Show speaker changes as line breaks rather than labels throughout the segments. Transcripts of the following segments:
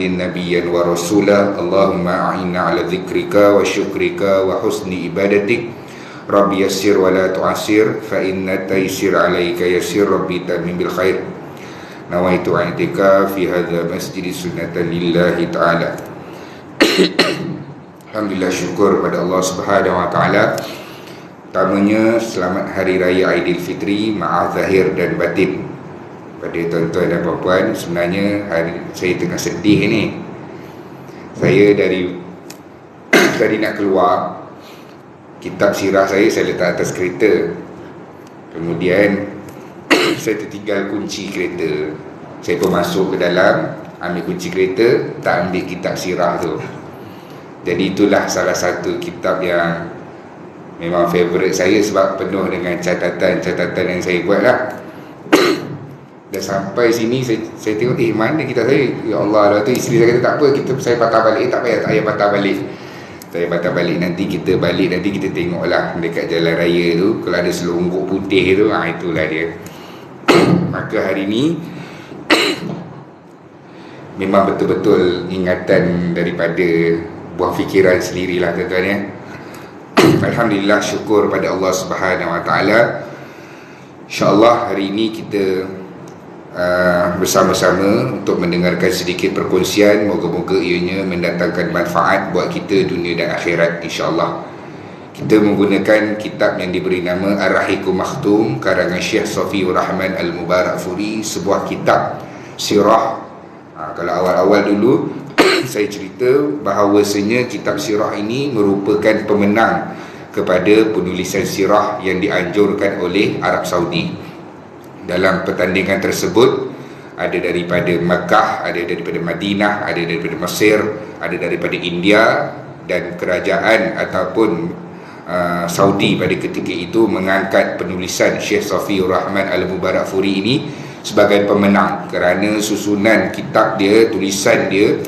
نبيا ورسولا اللهم أعنا على ذكرك وشكرك وحسن عبادتك رب يسر ولا تعسر فإن التيسير عليك يسير ربي تمم بالخير نويت اعتكاف في هذا مسجد سنة لله تعالى. Alhamdulillah, syukur pada Allah Subhanahu Wa Taala. Pertamanya, selamat Hari Raya Aidilfitri, maaf zahir dan batin pada tuan-tuan dan puan-puan. Sebenarnya saya tengah sedih ni. Saya dari nak keluar, kitab sirah saya letak atas kereta. Kemudian saya tertinggal kunci kereta. Saya pun masuk ke dalam, ambil kunci kereta, tak ambil kitab sirah tu. Jadi itulah salah satu kitab yang memang favourite saya, sebab penuh dengan catatan-catatan yang saya buat lah. Dah sampai sini saya tengok, mana kitab saya? Ya Allah, lepas tu isteri saya kata tak apa, saya patah balik. Tak payah, tak payah patah balik. Saya patah balik, nanti kita balik, nanti kita tengoklah dekat jalan raya tu, kalau ada selonggok putih tu, itulah dia. Maka hari ni memang betul-betul ingatan daripada buah fikiran sendirilah tuan-tuan ya. Alhamdulillah, syukur pada Allah Subhanahu Wa Taala. InsyaAllah hari ini kita bersama-sama untuk mendengarkan sedikit perkongsian. Moga-moga ianya mendatangkan manfaat buat kita dunia dan akhirat, insyaAllah. Kita menggunakan kitab yang diberi nama Ar-Rahiqul Makhtum karangan Syekh Safiur Rahman Al-Mubarakfuri, sebuah kitab sirah. Kalau awal-awal dulu saya cerita bahawasanya kitab sirah ini merupakan pemenang kepada penulisan sirah yang dianjurkan oleh Arab Saudi. Dalam pertandingan tersebut ada daripada Makkah, ada daripada Madinah, ada daripada Mesir, ada daripada India, dan kerajaan ataupun Saudi pada ketika itu mengangkat penulisan Syekh Safiur Rahman Al-Mubarakfuri ini sebagai pemenang, kerana susunan kitab dia, tulisan dia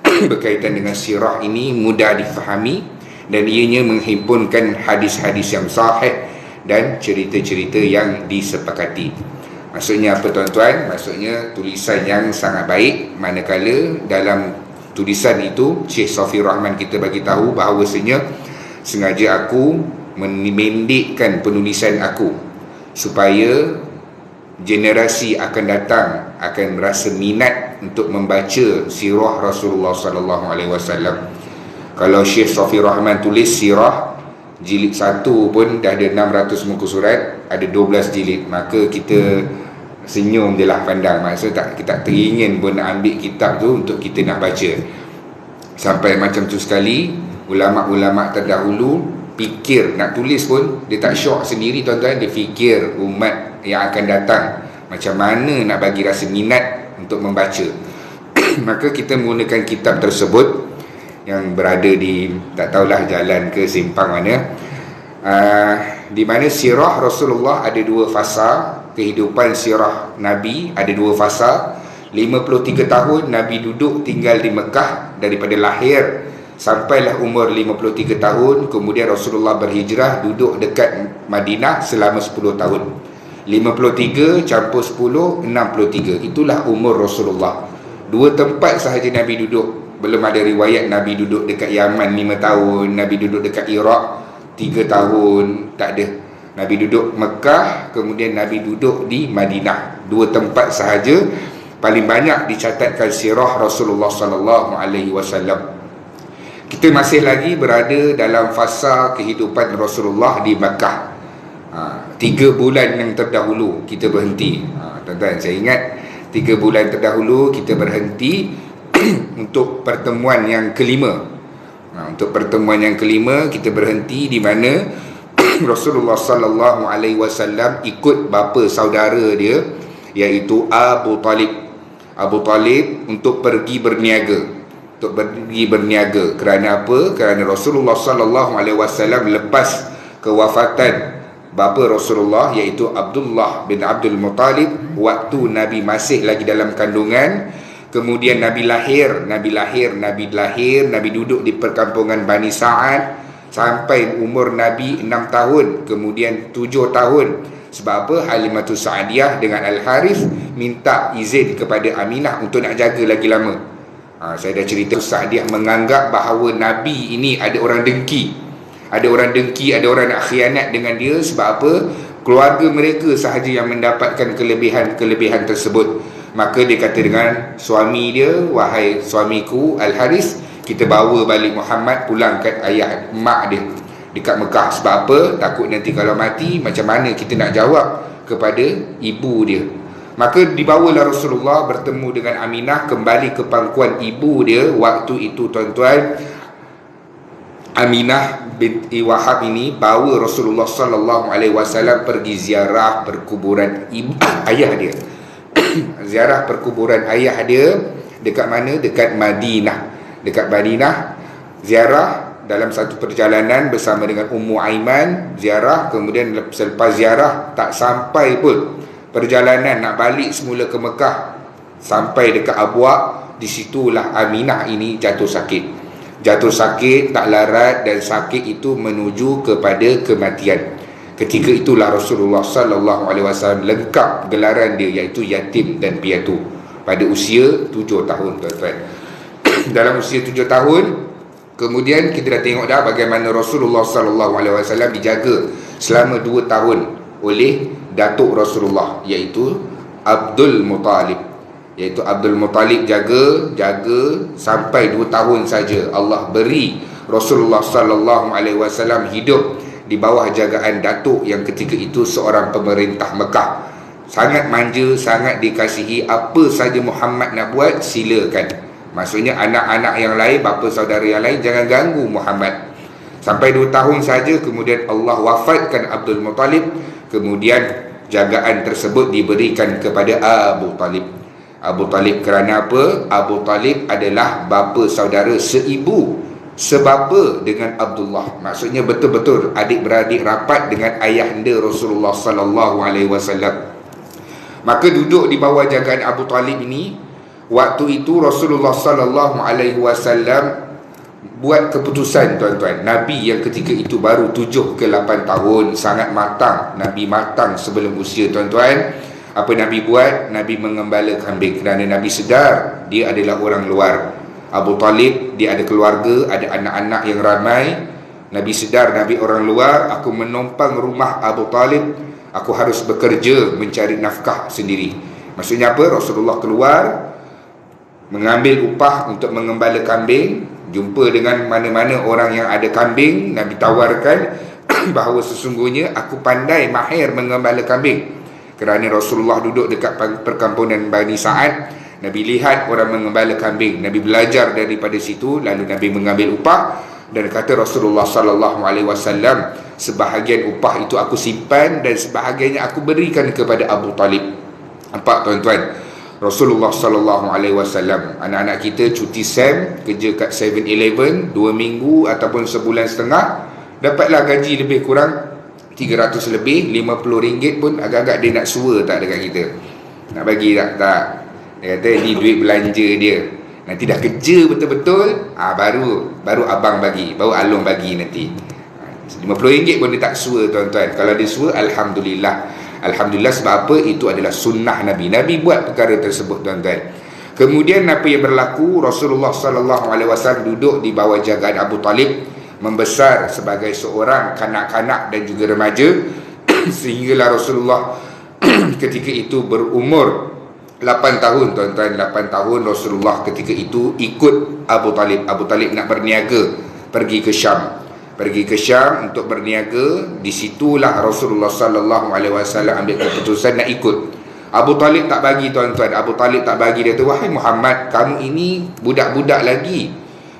berkaitan dengan sirah ini mudah difahami, dan ianya menghimpunkan hadis-hadis yang sahih dan cerita-cerita yang disepakati. Maksudnya apa tuan-tuan? Maksudnya tulisan yang sangat baik, manakala dalam tulisan itu Syekh Safiur Rahman kita bagi tahu bahawasanya sengaja aku memendekkan penulisan aku supaya generasi akan datang akan merasa minat untuk membaca sirah Rasulullah sallallahu alaihi wasallam. Kalau Syekh Safiur Rahman tulis sirah jilid 1 pun dah ada 600 muka surat, ada 12 jilid, maka kita senyum je lah pandang. Maksudnya kita tak teringin pun nak ambil kitab tu untuk kita nak baca. Sampai macam tu sekali ulama'-ulama' terdahulu fikir nak tulis pun dia tak syok sendiri tuan-tuan, dia fikir umat yang akan datang macam mana nak bagi rasa minat untuk membaca. Maka kita menggunakan kitab tersebut yang berada di tak tahulah jalan ke simpang mana, di mana sirah Rasulullah ada 2 fasa. Kehidupan sirah Nabi ada 2 fasa. 53 tahun Nabi duduk tinggal di Mekah, daripada lahir sampailah umur 53 tahun. Kemudian Rasulullah berhijrah duduk dekat Madinah selama 10 tahun. 53 campur 10, 63. Itulah umur Rasulullah. 2 tempat sahaja Nabi duduk. Belum ada riwayat Nabi duduk dekat Yaman 5 tahun, Nabi duduk dekat Iraq 3 tahun, tak ada. Nabi duduk Mekah, kemudian Nabi duduk di Madinah. 2 tempat sahaja paling banyak dicatatkan sirah Rasulullah sallallahu alaihi wasallam. Kita masih lagi berada dalam fasa kehidupan Rasulullah di Mekah. 3 bulan yang terdahulu kita berhenti. Tuan-tuan, saya ingat 3 bulan terdahulu kita berhenti untuk pertemuan yang kelima. Untuk pertemuan yang kelima kita berhenti di mana Rasulullah sallallahu alaihi wasallam ikut bapa saudara dia, iaitu Abu Talib. Abu Talib untuk pergi berniaga. Kerana apa? Kerana Rasulullah sallallahu alaihi wasallam lepas kewafatan bapa Rasulullah, iaitu Abdullah bin Abdul Muttalib, waktu Nabi masih lagi dalam kandungan. Kemudian Nabi lahir, Nabi duduk di perkampungan Bani Sa'ad sampai umur Nabi 6 tahun, kemudian 7 tahun. Sebab apa? Halimatus Sa'diyah dengan Al-Harith minta izin kepada Aminah untuk nak jaga lagi lama. Saya dah cerita, Sa'diyah menganggap bahawa Nabi ini ada orang dengki. Ada orang dengki, ada orang nak khianat dengan dia. Sebab apa? Keluarga mereka sahaja yang mendapatkan kelebihan tersebut. Maka dia kata dengan suami dia, wahai suamiku Al-Haris, kita bawa balik Muhammad, pulangkan ayah mak dia dekat Mekah. Sebab apa? Takut nanti kalau mati, macam mana kita nak jawab kepada ibu dia. Maka dibawalah Rasulullah bertemu dengan Aminah, kembali ke pangkuan ibu dia. Waktu itu tuan-tuan, Aminah binti Wahab ini bawa Rasulullah sallallahu alaihi wasallam pergi ziarah perkuburan ayah dia. Ziarah perkuburan ayah dia dekat mana? Dekat Madinah. Dekat Madinah, ziarah dalam satu perjalanan bersama dengan Ummu Aiman, ziarah. Kemudian selepas ziarah, tak sampai pun perjalanan nak balik semula ke Mekah, sampai dekat Abwa, disitulah Aminah ini jatuh sakit. Jatuh sakit tak larat, dan sakit itu menuju kepada kematian. Ketika itulah Rasulullah sallallahu alaihi wasallam lengkap gelaran dia, iaitu yatim dan piatu, pada usia 7 tahun tuan-tuan. Dalam usia 7 tahun, kemudian kita dah tengok dah bagaimana Rasulullah sallallahu alaihi wasallam dijaga selama 2 tahun oleh datuk Rasulullah, iaitu Abdul Muttalib. Iaitu Abdul Muttalib jaga sampai 2 tahun saja. Allah beri Rasulullah sallallahu alaihi wasallam hidup di bawah jagaan datuk yang ketika itu seorang pemerintah Mekah. Sangat manja, sangat dikasihi. Apa saja Muhammad nak buat, silakan. Maksudnya anak-anak yang lain, bapa saudara yang lain, jangan ganggu Muhammad. Sampai 2 tahun saja, kemudian Allah wafatkan Abdul Muttalib. Kemudian jagaan tersebut diberikan kepada Abu Talib. Abu Talib kerana apa? Abu Talib adalah bapa saudara seibu, sebapa dengan Abdullah. Maksudnya betul-betul adik-beradik rapat dengan ayahanda Rasulullah sallallahu alaihi wasallam. Maka duduk di bawah jagaan Abu Talib ini. Waktu itu Rasulullah sallallahu alaihi wasallam buat keputusan tuan-tuan. Nabi yang ketika itu baru 7 ke 8 tahun, sangat matang. Nabi matang sebelum usia tuan-tuan. Apa Nabi buat? Nabi mengembala kambing, kerana Nabi sedar dia adalah orang luar. Abu Talib, dia ada keluarga, ada anak-anak yang ramai. Nabi sedar Nabi orang luar. Aku menumpang rumah Abu Talib, aku harus bekerja mencari nafkah sendiri. Maksudnya apa? Rasulullah keluar mengambil upah untuk mengembala kambing. Jumpa dengan mana-mana orang yang ada kambing, Nabi tawarkan bahawa sesungguhnya aku pandai, mahir mengembala kambing. Kerana Rasulullah duduk dekat perkampungan Bani Sa'ad, Nabi lihat orang mengembala kambing, Nabi belajar daripada situ. Lalu Nabi mengambil upah, dan kata Rasulullah sallallahu alaihi wasallam, sebahagian upah itu aku simpan dan sebahagiannya aku berikan kepada Abu Talib. Nampak tuan-tuan? Rasulullah sallallahu alaihi wasallam, anak-anak kita cuti SEM, kerja kat 7-Eleven 2 minggu ataupun sebulan setengah, dapatlah gaji lebih kurang 300 lebih, RM50 pun agak-agak dia nak sua tak dekat kita. Nak bagi tak? Tak. Dia kata ni duit belanja dia. Nanti dah kerja betul-betul, baru abang bagi, baru Along bagi nanti. RM50 pun dia tak sua tuan-tuan. Kalau dia sua, Alhamdulillah. Alhamdulillah, sebab apa? Itu adalah sunnah Nabi. Nabi buat perkara tersebut tuan-tuan. Kemudian apa yang berlaku? Rasulullah sallallahu alaihi wasallam duduk di bawah jagaan Abu Talib, membesar sebagai seorang kanak-kanak dan juga remaja. Sehinggalah Rasulullah ketika itu berumur 8 tahun tuan-tuan. 8 tahun Rasulullah ketika itu ikut Abu Talib. Abu Talib nak berniaga, pergi ke Syam. Pergi ke Syam untuk berniaga. Disitulah Rasulullah sallallahu alaihi wasallam ambil keputusan nak ikut. Abu Talib tak bagi tuan-tuan. Abu Talib tak bagi. Dia kata, wahai Muhammad, kamu ini budak-budak lagi,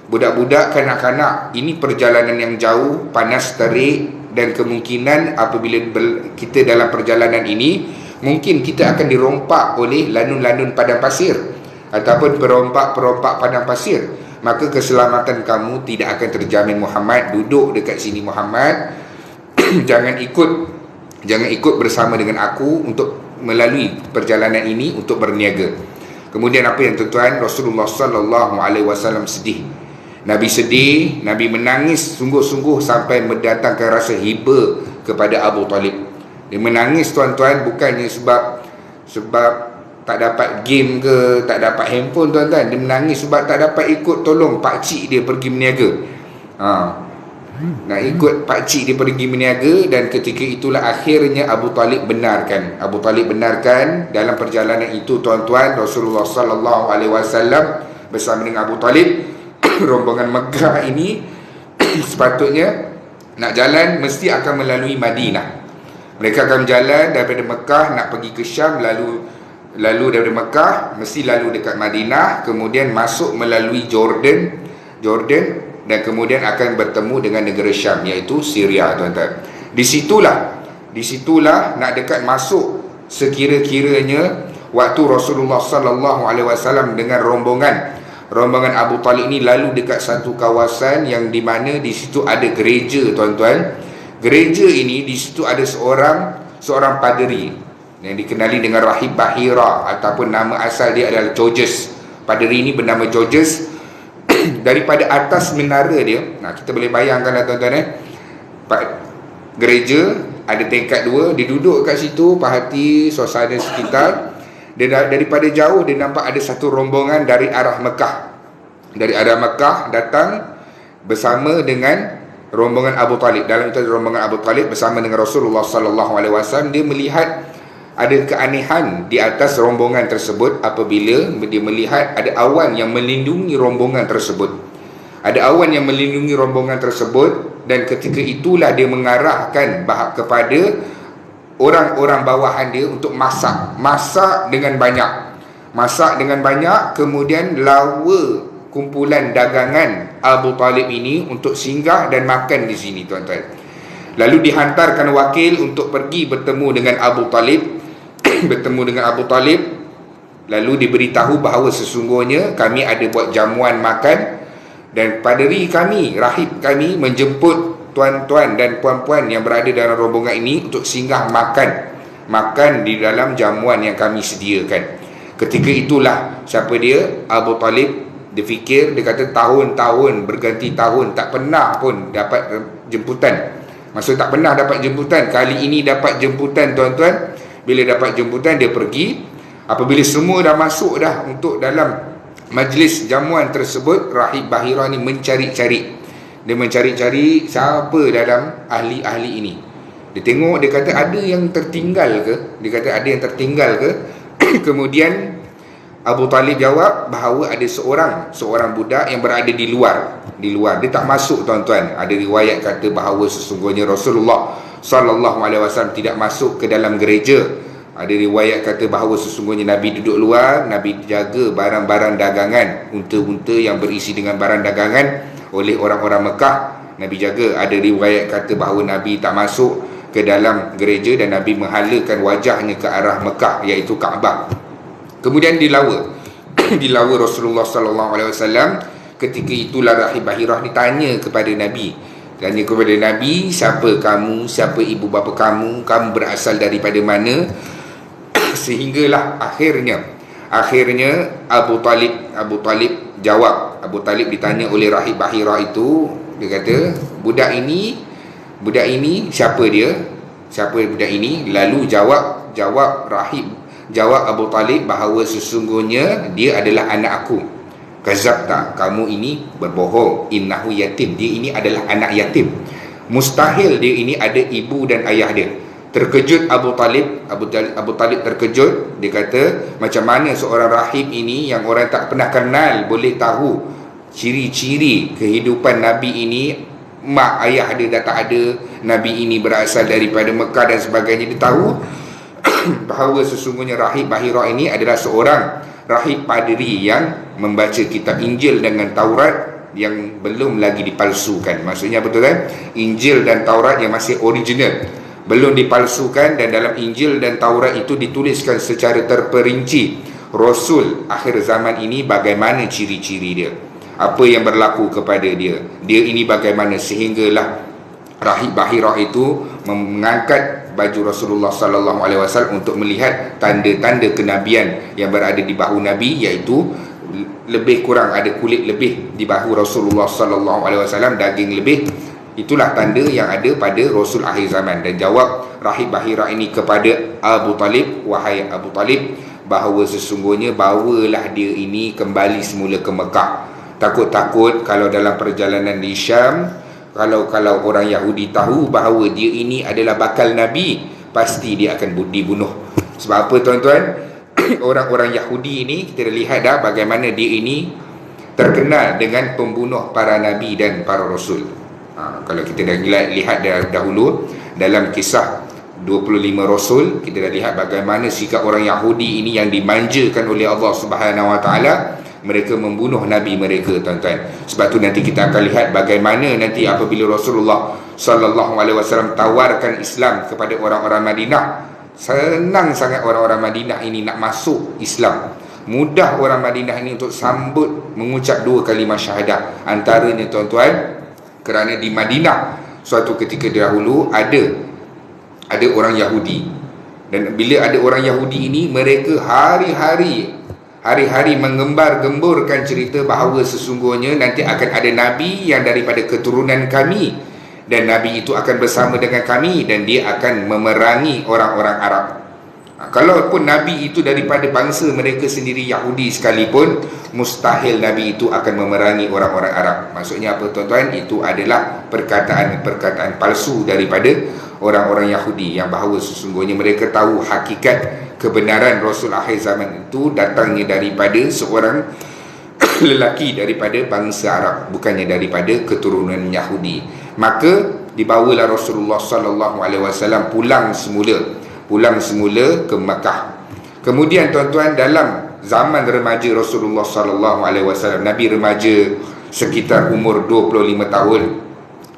budak-budak, kanak-kanak. Ini perjalanan yang jauh, panas terik, dan kemungkinan apabila kita dalam perjalanan ini, mungkin kita akan dirompak oleh lanun-lanun padang pasir ataupun perompak-perompak padang pasir. Maka keselamatan kamu tidak akan terjamin. Muhammad, duduk dekat sini Muhammad. Jangan ikut bersama dengan aku untuk melalui perjalanan ini untuk berniaga. Kemudian apa yang tuan-tuan? Rasulullah sallallahu alaihi wasallam sedih. Nabi sedih, Nabi menangis sungguh-sungguh sampai mendatangkan rasa hiba kepada Abu Talib. Dia menangis tuan-tuan bukannya sebab tak dapat game ke, tak dapat handphone tuan-tuan. Dia menangis sebab tak dapat ikut tolong pakcik dia pergi berniaga. Nak ikut pakcik dia pergi berniaga. Dan ketika itulah akhirnya Abu Talib benarkan. Abu Talib benarkan. Dalam perjalanan itu tuan-tuan, Rasulullah sallallahu alaihi wasallam bersama dengan Abu Talib, rombongan Mekah ini sepatutnya nak jalan mesti akan melalui Madinah. Mereka akan berjalan daripada Mekah nak pergi ke Syam, lalu daripada Mekah mesti lalu dekat Madinah, kemudian masuk melalui Jordan, dan kemudian akan bertemu dengan negara Syam, iaitu Syria tuan-tuan. Disitulah nak dekat masuk sekira-kiranya waktu Rasulullah sallallahu alaihi wasallam dengan rombongan Abu Talib ni lalu dekat satu kawasan yang di mana di situ ada gereja tuan-tuan. Gereja ini di situ ada seorang paderi yang dikenali dengan Rahib Bahira, ataupun nama asal dia adalah Georges. Paderi ini bernama Georges. Daripada atas menara dia, kita boleh bayangkanlah tuan-tuan, gereja ada tingkat 2, dia duduk kat situ, perhati suasana sekitar. Daripada jauh dia nampak ada satu rombongan dari arah Mekah datang bersama dengan rombongan Abu Talib. Dalam itu rombongan Abu Talib bersama dengan Rasulullah sallallahu alaihi wasallam. Dia melihat ada keanehan di atas rombongan tersebut apabila dia melihat ada awan yang melindungi rombongan tersebut. Dan ketika itulah dia mengarahkan kepada orang-orang bawahan dia untuk masak dengan banyak, kemudian lawa kumpulan dagangan Abu Talib ini untuk singgah dan makan di sini tuan-tuan. Lalu dihantarkan wakil untuk pergi bertemu dengan Abu Talib, lalu diberitahu bahawa sesungguhnya kami ada buat jamuan makan, dan paderi kami, rahib kami menjemput tuan-tuan dan puan-puan yang berada dalam rombongan ini untuk singgah makan di dalam jamuan yang kami sediakan. Ketika itulah siapa dia? Abu Talib. Dia fikir, dia kata tahun-tahun berganti tahun tak pernah pun dapat jemputan. Maksud tak pernah dapat jemputan, kali ini dapat jemputan tuan-tuan. Bila dapat jemputan dia pergi. Apabila semua dah masuk dah untuk dalam majlis jamuan tersebut, Rahib Bahira ni mencari-cari. Dia mencari-cari siapa dalam ahli-ahli ini. Dia tengok, dia kata ada yang tertinggal ke? Kemudian Abu Talib jawab bahawa ada seorang budak yang berada di luar. Dia tak masuk tuan-tuan. Ada riwayat kata bahawa sesungguhnya Rasulullah sallallahu alaihi wasallam tidak masuk ke dalam gereja. Ada riwayat kata bahawa sesungguhnya Nabi duduk luar, Nabi jaga barang-barang dagangan, unta-unta yang berisi dengan barang dagangan oleh orang-orang Mekah. Nabi jaga. Ada riwayat kata bahawa Nabi tak masuk ke dalam gereja dan Nabi menghalakan wajahnya ke arah Mekah, iaitu Kaabah. Kemudian dilawa Rasulullah sallallahu alaihi wasallam. Ketika itulah Rahib Bahirah ditanya kepada Nabi. Siapa kamu? Siapa ibu bapa kamu? Kamu berasal daripada mana? Sehinggalah akhirnya Abu Talib jawab. Abu Talib ditanya oleh Rahib Bahirah itu, dia kata, budak ini siapa dia? Siapa budak ini? Lalu jawab Abu Talib bahawa sesungguhnya dia adalah anak aku. Kazabta, kamu ini berbohong. Innahu yatim, dia ini adalah anak yatim. Mustahil dia ini ada ibu dan ayah dia. Terkejut Abu Talib terkejut. Dia kata, macam mana seorang rahib ini yang orang tak pernah kenal boleh tahu ciri-ciri kehidupan Nabi ini? Mak ayah dia dah tak ada, Nabi ini berasal daripada Mekah dan sebagainya. Dia tahu bahawa sesungguhnya Rahib Bahira ini adalah seorang rahib paderi yang membaca kitab Injil dengan Taurat yang belum lagi dipalsukan. Maksudnya betul kan? Injil dan Taurat yang masih original, belum dipalsukan. Dan dalam Injil dan Taurat itu dituliskan secara terperinci Rasul akhir zaman ini bagaimana ciri-ciri dia, apa yang berlaku kepada dia ini bagaimana, sehinggalah Rahib Bahira itu mengangkat baju Rasulullah sallallahu alaihi wasallam untuk melihat tanda-tanda kenabian yang berada di bahu Nabi, iaitu lebih kurang ada kulit lebih di bahu Rasulullah sallallahu alaihi wasallam, daging lebih. Itulah tanda yang ada pada Rasul akhir zaman. Dan jawab Rahib Bahira ini kepada Abu Talib, wahai Abu Talib, bahawa sesungguhnya bawalah dia ini kembali semula ke Mekah. Takut-takut kalau dalam perjalanan di Syam, kalau orang Yahudi tahu bahawa dia ini adalah bakal Nabi, pasti dia akan dibunuh. Sebab apa tuan-tuan? Orang-orang Yahudi ini, kita lihat dah bagaimana dia ini terkenal dengan pembunuh para Nabi dan para Rasul. Kalau kita dah lihat dahulu dalam kisah 25 Rasul, kita dah lihat bagaimana sikap orang Yahudi ini yang dimanjakan oleh Allah Subhanahu Wa Taala. Mereka membunuh Nabi mereka, tuan-tuan. Sebab tu nanti kita akan lihat bagaimana nanti apabila Rasulullah Sallallahu Alaihi Wasallam tawarkan Islam kepada orang-orang Madinah, senang sangat orang-orang Madinah ini nak masuk Islam. Mudah orang Madinah ini untuk sambut mengucap 2 kalimah syahadah. Antaranya tuan-tuan, kerana di Madinah suatu ketika dahulu ada orang Yahudi. Dan bila ada orang Yahudi ini, mereka hari-hari menggembar-gemburkan cerita bahawa sesungguhnya nanti akan ada Nabi yang daripada keturunan kami, dan Nabi itu akan bersama dengan kami dan dia akan memerangi orang-orang Arab. Kalaupun Nabi itu daripada bangsa mereka sendiri Yahudi sekalipun, mustahil Nabi itu akan memerangi orang-orang Arab. Maksudnya apa tuan-tuan? Itu adalah perkataan palsu daripada orang-orang Yahudi, yang bahawa sesungguhnya mereka tahu hakikat kebenaran Rasul akhir zaman itu datangnya daripada seorang lelaki daripada bangsa Arab, bukannya daripada keturunan Yahudi. Maka dibawalah Rasulullah sallallahu alaihi wasallam pulang semula ke Makkah. Kemudian tuan-tuan, dalam zaman remaja Rasulullah sallallahu alaihi wasallam, Nabi remaja sekitar umur 25 tahun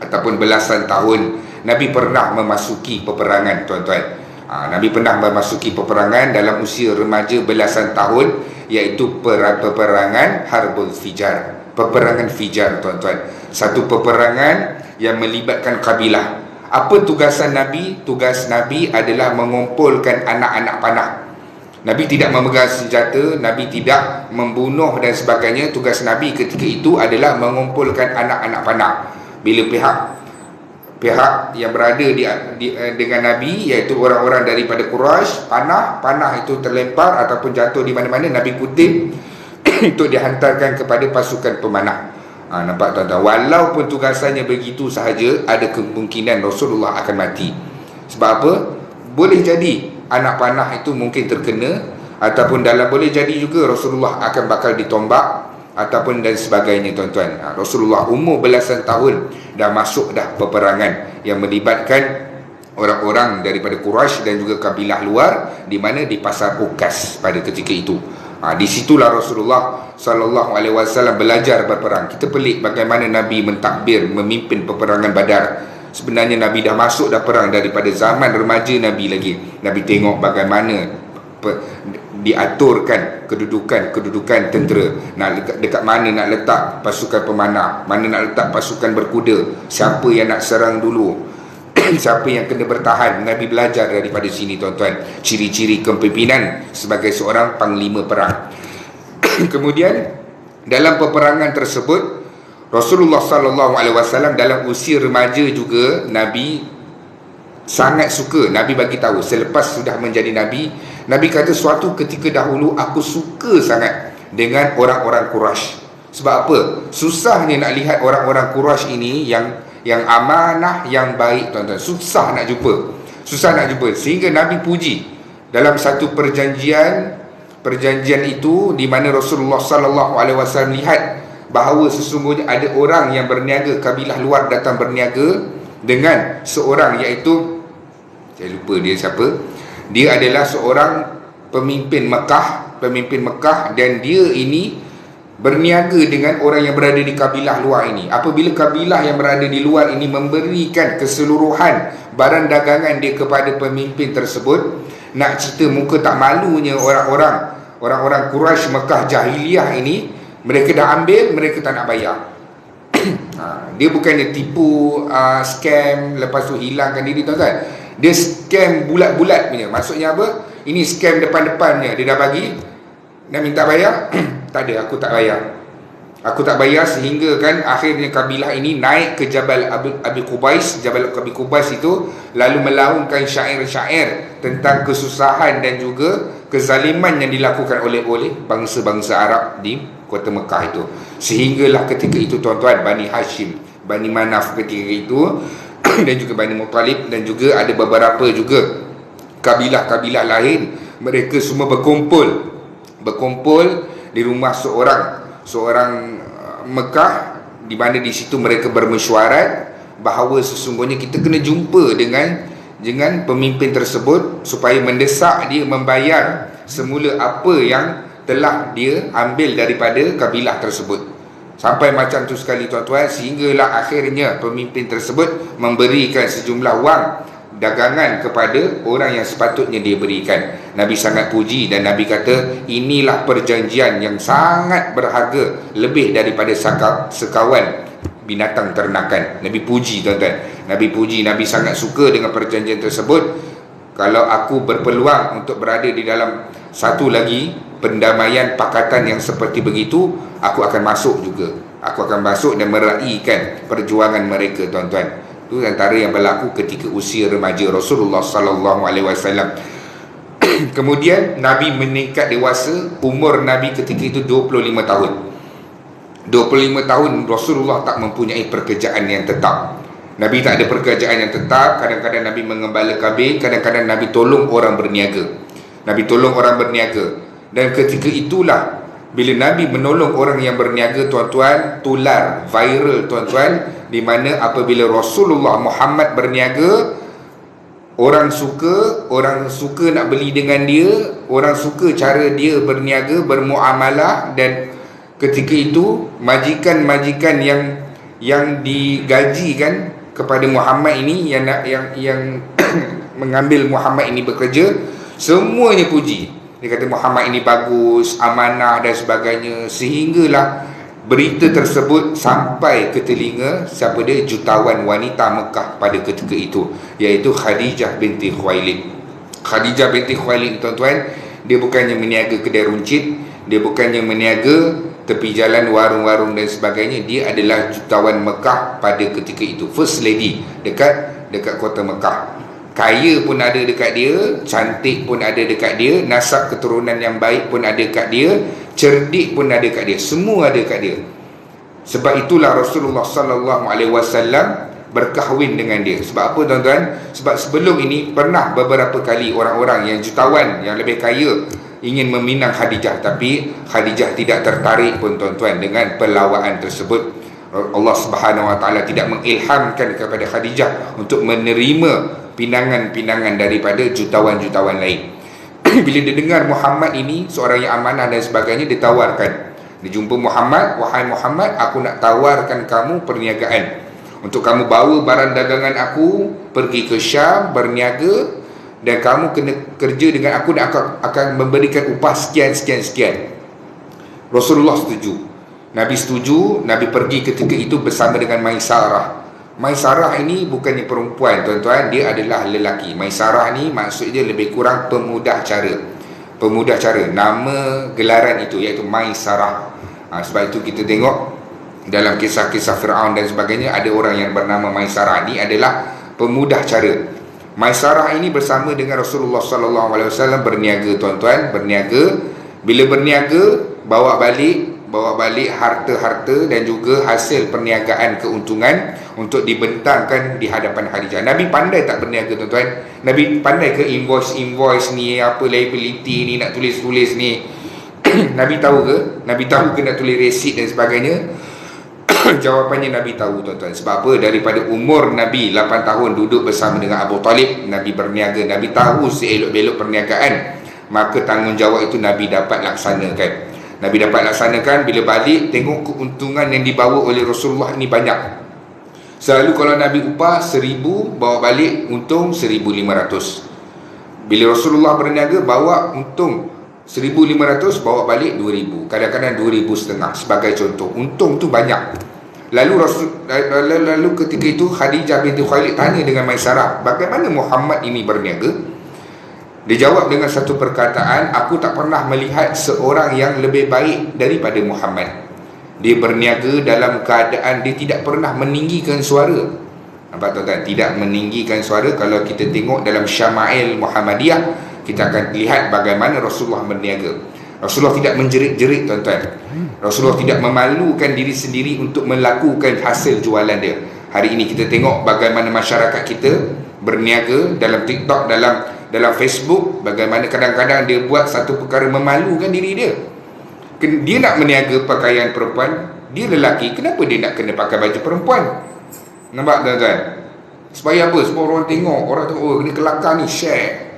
ataupun belasan tahun, Nabi pernah memasuki peperangan, tuan-tuan. Nabi pernah memasuki peperangan dalam usia remaja belasan tahun, iaitu peperangan Harbul Fijar. Peperangan Fijar, tuan-tuan. Satu peperangan yang melibatkan kabilah. Apa tugasan Nabi? Tugas Nabi adalah mengumpulkan anak-anak panah. Nabi tidak memegang senjata, Nabi tidak membunuh dan sebagainya. Tugas Nabi ketika itu adalah mengumpulkan anak-anak panah. Bila pihak yang berada dengan Nabi, iaitu orang-orang daripada Quraisy, panah itu terlempar ataupun jatuh di mana-mana, Nabi kutip untuk dihantarkan kepada pasukan pemanah. Nampak tuan-tuan, walaupun tugasannya begitu sahaja, ada kemungkinan Rasulullah akan mati. Sebab apa? Boleh jadi anak panah itu mungkin terkena, ataupun boleh jadi juga Rasulullah akan bakal ditombak ataupun dan sebagainya, tuan-tuan. Rasulullah umur belasan tahun dah masuk dah peperangan yang melibatkan orang-orang daripada Quraisy dan juga kabilah luar, di mana di pasar Ukas pada ketika itu. Di situlah Rasulullah sallallahu alaihi wasallam belajar berperang. Kita pelik bagaimana Nabi mentakbir memimpin peperangan Badar. Sebenarnya Nabi dah masuk dah perang daripada zaman remaja Nabi lagi. Nabi tengok bagaimana diaturkan kedudukan tentera, dekat mana nak letak pasukan pemanah, mana nak letak pasukan berkuda, siapa yang nak serang dulu, siapa yang kena bertahan. Nabi belajar daripada sini, tuan-tuan, ciri-ciri kepimpinan sebagai seorang panglima perang. Kemudian dalam peperangan tersebut, Rasulullah sallallahu alaihi wasallam dalam usia remaja juga, Nabi sangat suka. Nabi bagi tahu selepas sudah menjadi Nabi, Nabi kata suatu ketika dahulu aku suka sangat dengan orang-orang Quraisy. Sebab apa? Susahnya nak lihat orang-orang Quraisy ini yang amanah, yang baik, tuan-tuan. Susah nak jumpa. Sehingga Nabi puji dalam satu perjanjian itu, di mana Rasulullah sallallahu alaihi wasallam lihat bahawa sesungguhnya ada orang yang berniaga, kabilah luar datang berniaga dengan seorang, iaitu saya lupa dia siapa. Dia adalah seorang pemimpin Mekah, dan dia ini berniaga dengan orang yang berada di kabilah luar ini. Apabila kabilah yang berada di luar ini memberikan keseluruhan barang dagangan dia kepada pemimpin tersebut, nak cerita muka tak malunya orang-orang Quraisy Mekah jahiliyah ini, mereka dah ambil, mereka tak nak bayar. Dia bukannya tipu, scam, lepas tu hilangkan diri, tuan-tuan. Dia scam bulat-bulat punya. Maksudnya apa? Ini scam depan-depannya. Dia dah bagi, nak minta bayar, tak ada, aku tak bayar, sehingga kan akhirnya kabilah ini naik ke Jabal Abi Qubais. Jabal Abi Qubais itu lalu melaungkan syair-syair tentang kesusahan dan juga kezaliman yang dilakukan oleh bangsa-bangsa Arab di kota Mekah itu. Sehinggalah ketika itu tuan-tuan, Bani Hashim, Bani Manaf ketika itu dan juga Bani Muttalib, dan juga ada beberapa juga kabilah-kabilah lain, mereka semua berkumpul di rumah seorang Mekah, di mana di situ mereka bermesyuarat bahawa sesungguhnya kita kena jumpa dengan pemimpin tersebut supaya mendesak dia membayar semula apa yang telah dia ambil daripada kabilah tersebut. Sampai macam tu sekali tuan-tuan, sehinggalah akhirnya pemimpin tersebut memberikan sejumlah wang dagangan kepada orang yang sepatutnya dia berikan. Nabi sangat puji dan Nabi kata, inilah perjanjian yang sangat berharga, lebih daripada sekawan binatang ternakan. Nabi puji tuan-tuan, Nabi puji, Nabi sangat suka dengan perjanjian tersebut. Kalau aku berpeluang untuk berada di dalam satu lagi pendamaian pakatan yang seperti begitu, aku akan masuk juga. Aku akan masuk dan meraihkan perjuangan mereka tuan-tuan. Itu antara yang berlaku ketika usia remaja Rasulullah sallallahu alaihi wasallam. Kemudian Nabi meningkat dewasa, umur Nabi ketika itu 25 tahun. 25 tahun Rasulullah tak mempunyai pekerjaan yang tetap. Nabi tak ada pekerjaan yang tetap. Kadang-kadang Nabi mengembala kambing, kadang-kadang Nabi tolong orang berniaga. Dan ketika itulah bila Nabi menolong orang yang berniaga tuan-tuan, tular, viral tuan-tuan, di mana apabila Rasulullah Muhammad berniaga, orang suka nak beli dengan dia, orang suka cara dia berniaga, bermuamalah. Dan ketika itu majikan-majikan yang digajikan kepada Muhammad ini, yang mengambil Muhammad ini bekerja, semuanya puji. Dia kata Muhammad ini bagus, amanah dan sebagainya. Sehinggalah berita tersebut sampai ke telinga siapa dia, jutawan wanita Mekah pada ketika itu, iaitu Khadijah binti Khuwailid. Khadijah binti Khuwailid tuan-tuan, dia bukannya meniaga kedai runcit, dia bukannya meniaga tepi jalan, warung-warung dan sebagainya. Dia adalah jutawan Mekah pada ketika itu, first lady dekat kota Mekah. Kaya pun ada dekat dia, cantik pun ada dekat dia, nasab keturunan yang baik pun ada dekat dia, cerdik pun ada dekat dia, semua ada dekat dia. Sebab itulah Rasulullah sallallahu alaihi wasallam berkahwin dengan dia. Sebab apa tuan-tuan? Sebab sebelum ini pernah beberapa kali orang-orang yang jutawan, yang lebih kaya, ingin meminang Khadijah, tapi Khadijah tidak tertarik pun tuan-tuan dengan pelawaan tersebut. Allah Subhanahu wa taala tidak mengilhamkan kepada Khadijah untuk menerima pinangan-pinangan daripada jutawan-jutawan lain. Bila dia dengar Muhammad ini seorang yang amanah dan sebagainya, dia tawarkan. Dia jumpa Muhammad, wahai Muhammad, aku nak tawarkan kamu perniagaan, untuk kamu bawa barang dagangan aku pergi ke Syam berniaga, dan kamu kena kerja dengan aku dan aku akan memberikan upah sekian. Rasulullah setuju, Nabi setuju. Nabi pergi ketika itu bersama dengan Maisarah. Maisarah ini bukannya perempuan tuan-tuan, dia adalah lelaki. Maisarah ni maksudnya lebih kurang pemudah cara. Nama gelaran itu iaitu Maisarah. Sebab itu kita tengok dalam kisah-kisah Fir'aun dan sebagainya, ada orang yang bernama Maisarah. Ini adalah pemudah cara. Maisarah ini bersama dengan Rasulullah sallallahu alaihi wasallam berniaga tuan-tuan, Bila berniaga, bawa balik harta-harta dan juga hasil perniagaan, keuntungan untuk dibentangkan di hadapan Khadijah. Nabi pandai tak berniaga tuan-tuan? Nabi pandai ke invoice ni, apa liability ni, nak tulis ni? Nabi tahu ke? Nabi tahu ke nak tulis resit dan sebagainya? Jawapannya Nabi tahu tuan-tuan. Sebab apa? Daripada umur Nabi 8 tahun duduk bersama dengan Abu Talib, Nabi berniaga. Nabi tahu seelok-belok perniagaan, maka tanggungjawab itu Nabi dapat laksanakan. Bila balik, tengok keuntungan yang dibawa oleh Rasulullah ni banyak. Selalu kalau Nabi upah 1,000, bawa balik untung 1,500. Bila Rasulullah berniaga, bawa untung 1,500, bawa balik 2,000, kadang-kadang 2,500 sebagai contoh. Untung tu banyak. Lalu ketika itu Khadijah binti Khuwailid tanya dengan Maisarah, bagaimana Muhammad ini berniaga? Dia jawab dengan satu perkataan, aku tak pernah melihat seorang yang lebih baik daripada Muhammad. Dia berniaga dalam keadaan dia tidak pernah meninggikan suara. Nampak tuan-tuan? Tidak meninggikan suara. Kalau kita tengok dalam Syama'il Muhammadiyah, kita akan lihat bagaimana Rasulullah berniaga. Rasulullah tidak menjerit-jerit, tuan-tuan. Rasulullah tidak memalukan diri sendiri untuk melakukan hasil jualan dia. Hari ini kita tengok bagaimana masyarakat kita berniaga dalam TikTok, dalam Facebook, bagaimana kadang-kadang dia buat satu perkara memalukan diri dia. Dia nak berniaga pakaian perempuan, dia lelaki, kenapa dia nak kena pakai baju perempuan? Nampak, tuan-tuan? Supaya apa? Supaya orang tengok, orang tu, oh ni kelakar ni, share.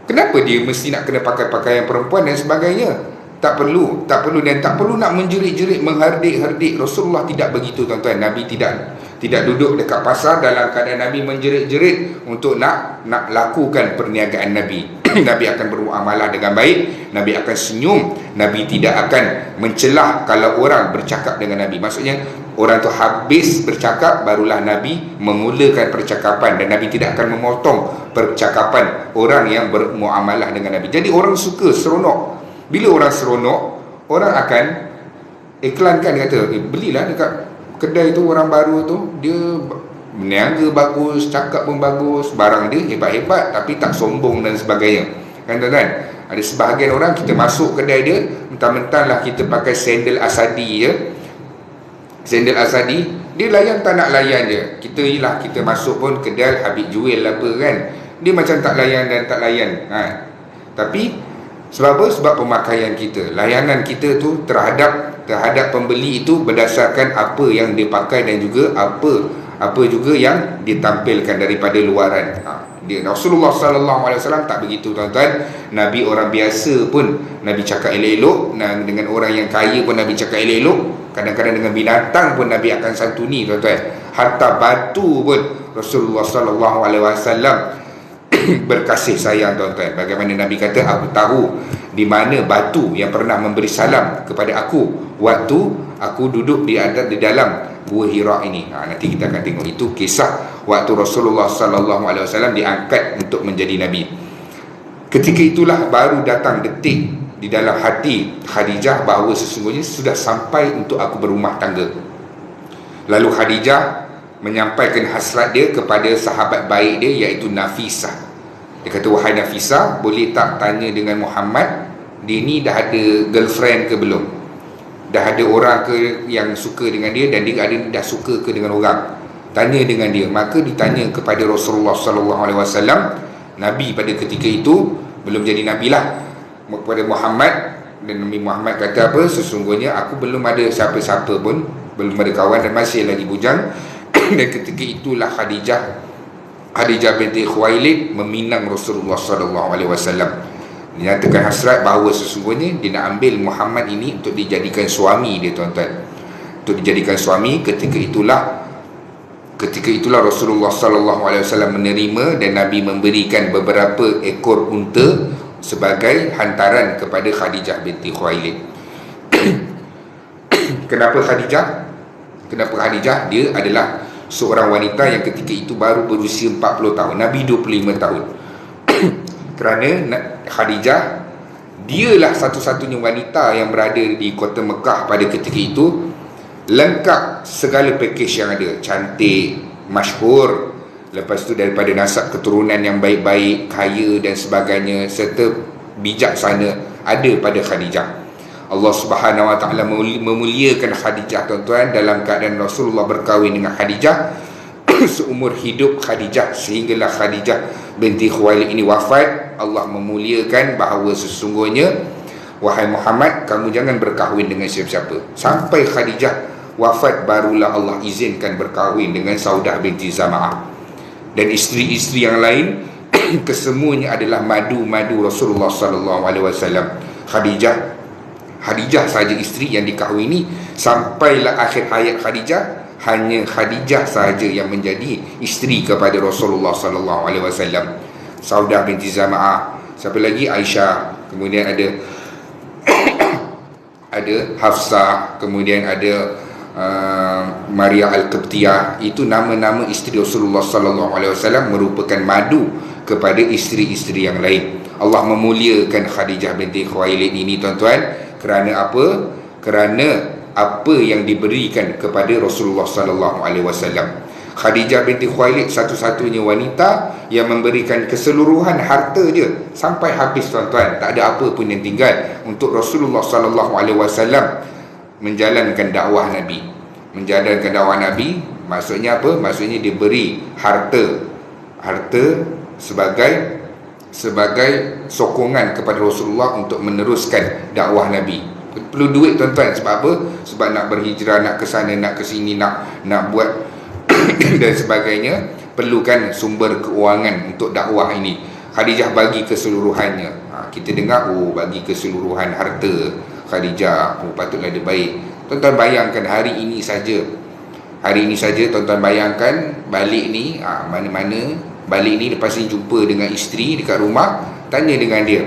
Kenapa dia mesti nak kena pakai pakaian perempuan dan sebagainya? Tak perlu dan tak perlu nak menjerit-jerit, menghardik-hardik. Rasulullah tidak begitu, tuan-tuan. Nabi tidak duduk dekat pasar dalam keadaan Nabi menjerit-jerit untuk nak lakukan perniagaan Nabi. Nabi akan bermuamalah dengan baik, Nabi akan senyum, Nabi tidak akan mencelah kalau orang bercakap dengan Nabi. Maksudnya orang tu habis bercakap, barulah Nabi memulakan percakapan, dan Nabi tidak akan memotong percakapan orang yang bermuamalah dengan Nabi. Jadi orang suka seronok. Bila orang seronok, orang akan iklankan, kata, belilah dekat kedai tu, orang baru tu, dia berniaga bagus, cakap pun bagus, barang dia hebat-hebat, tapi tak sombong dan sebagainya. Kan, tuan-tuan? Ada sebahagian orang, kita masuk kedai dia, mentang-mentang lah kita pakai sandal Asadi je. Sandal Asadi, dia layan tak nak layan je. Kita masuk pun kedai Habib Juel apa kan, dia macam tak layan dan tak layan. Tapi sebab apa? Sebab pemakaian kita, layanan kita tu terhadap pembeli itu berdasarkan apa yang dia pakai dan juga apa juga yang ditampilkan daripada luaran. Rasulullah SAW tak begitu, tuan-tuan. Nabi orang biasa pun Nabi cakap elok-elok, dengan orang yang kaya pun Nabi cakap elok-elok, kadang-kadang dengan binatang pun Nabi akan santuni, tuan-tuan. Hatta batu pun Rasulullah SAW berkasih sayang, tuan-tuan. Bagaimana Nabi kata, aku tahu di mana batu yang pernah memberi salam kepada aku waktu aku duduk di dalam Gua Hira ini. Nanti kita akan tengok itu kisah waktu Rasulullah SAW diangkat untuk menjadi Nabi. Ketika itulah baru datang detik di dalam hati Khadijah bahawa sesungguhnya sudah sampai untuk aku berumah tangga. Lalu Khadijah menyampaikan hasrat dia kepada sahabat baik dia, iaitu Nafisah. Dia kata, wahai Nafisah, boleh tak tanya dengan Muhammad, dia ni dah ada girlfriend ke belum? Dah ada orang ke yang suka dengan dia, dan dia dah suka ke dengan orang? Tanya dengan dia. Maka ditanya kepada Rasulullah SAW. Nabi pada ketika itu belum jadi Nabi lah, kepada Muhammad. Dan Nabi Muhammad kata apa? Sesungguhnya aku belum ada siapa-siapa pun, belum ada kawan dan masih lagi bujang. Dan ketika itulah Khadijah binti Khuwailid meminang Rasulullah SAW. Dinyatakan hasrat bahawa sesungguhnya dia nak ambil Muhammad ini untuk dijadikan suami dia, tuan-tuan. Untuk dijadikan suami. Ketika itulah Rasulullah SAW menerima, dan Nabi memberikan beberapa ekor unta sebagai hantaran kepada Khadijah binti Khuwailid. Kenapa Khadijah? Dia adalah seorang wanita yang ketika itu baru berusia 40 tahun. Nabi 25 tahun. Kerana Khadijah, dialah satu-satunya wanita yang berada di kota Mekah pada ketika itu, lengkap segala pakej yang ada. Cantik, masyhur, lepas tu daripada nasab keturunan yang baik-baik, kaya dan sebagainya, serta bijaksana ada pada Khadijah. Allah Subhanahu Wa Taala memuliakan Khadijah, tuan-tuan, dalam keadaan Rasulullah berkahwin dengan Khadijah seumur hidup Khadijah, sehinggalah Khadijah binti Khuwailid ini wafat. Allah memuliakan bahawa sesungguhnya, wahai Muhammad, kamu jangan berkahwin dengan siapa-siapa. Sampai Khadijah wafat barulah Allah izinkan berkahwin dengan Saudah binti Zama'ah. Dan isteri-isteri yang lain kesemuanya adalah madu-madu Rasulullah SAW. Khadijah sahaja isteri yang dikahwini. Sampailah akhir hayat Khadijah, hanya Khadijah sahaja yang menjadi isteri kepada Rasulullah SAW. Saudah binti Zama'ah, siapa lagi? Aisyah, kemudian ada Hafsah, kemudian ada Maria Al-Qibtiyah. Itu nama-nama isteri Rasulullah SAW, merupakan madu kepada isteri-isteri yang lain. Allah memuliakan Khadijah binti Khuwailid ini, tuan-tuan, kerana apa? Kerana apa yang diberikan kepada Rasulullah SAW. Khadijah binti Khuwailid satu-satunya wanita yang memberikan keseluruhan harta dia sampai habis, tuan-tuan. Tak ada apa pun yang tinggal untuk Rasulullah sallallahu alaihi wasallam menjalankan dakwah Nabi. Menjalankan dakwah Nabi maksudnya apa? Maksudnya dia beri harta sebagai sokongan kepada Rasulullah untuk meneruskan dakwah Nabi. Perlu duit, tuan-tuan. Sebab apa? Sebab nak berhijrah, nak ke sana, nak ke sini, nak buat dan sebagainya, perlukan sumber keuangan untuk dakwah ini. Khadijah bagi keseluruhannya. Kita dengar, bagi keseluruhan harta Khadijah, patutlah dia baik. Tuan-tuan bayangkan hari ini saja, tuan-tuan bayangkan balik ni, mana-mana balik ni, lepas ni jumpa dengan isteri dekat rumah, tanya dengan dia,